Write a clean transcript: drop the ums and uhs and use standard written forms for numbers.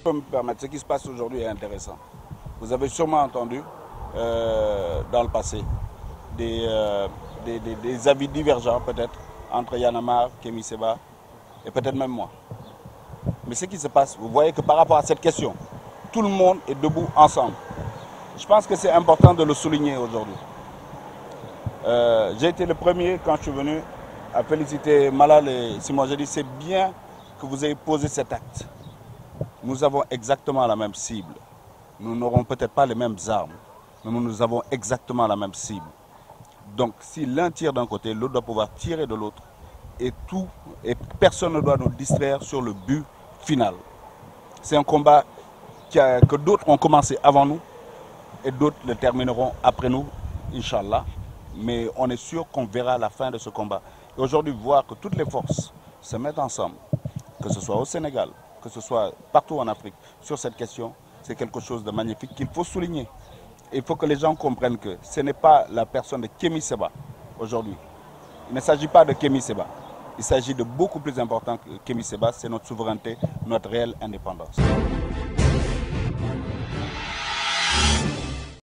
peux me permettre, ce qui se passe aujourd'hui est intéressant. Vous avez sûrement entendu dans le passé des avis divergents peut-être entre Y'en a marre, Kémy Séba et peut-être même moi. Mais ce qui se passe, vous voyez que par rapport à cette question, tout le monde est debout ensemble. Je pense que c'est important de le souligner aujourd'hui. J'ai été le premier quand je suis venu à féliciter Malal et Simon. J'ai dit c'est bien que vous ayez posé cet acte. Nous avons exactement la même cible. Nous n'aurons peut-être pas les mêmes armes, mais nous avons exactement la même cible. Donc si l'un tire d'un côté, l'autre doit pouvoir tirer de l'autre. Et personne ne doit nous distraire sur le but final. C'est un combat que d'autres ont commencé avant nous et d'autres le termineront après nous, Inch'Allah. Mais on est sûr qu'on verra la fin de ce combat. Et aujourd'hui, voir que toutes les forces se mettent ensemble, que ce soit au Sénégal, que ce soit partout en Afrique, sur cette question, c'est quelque chose de magnifique qu'il faut souligner. Il faut que les gens comprennent que ce n'est pas la personne de Kémy Séba aujourd'hui. Il ne s'agit pas de Kémy Séba. Il s'agit de beaucoup plus important que Kémy Séba, c'est notre souveraineté, notre réelle indépendance.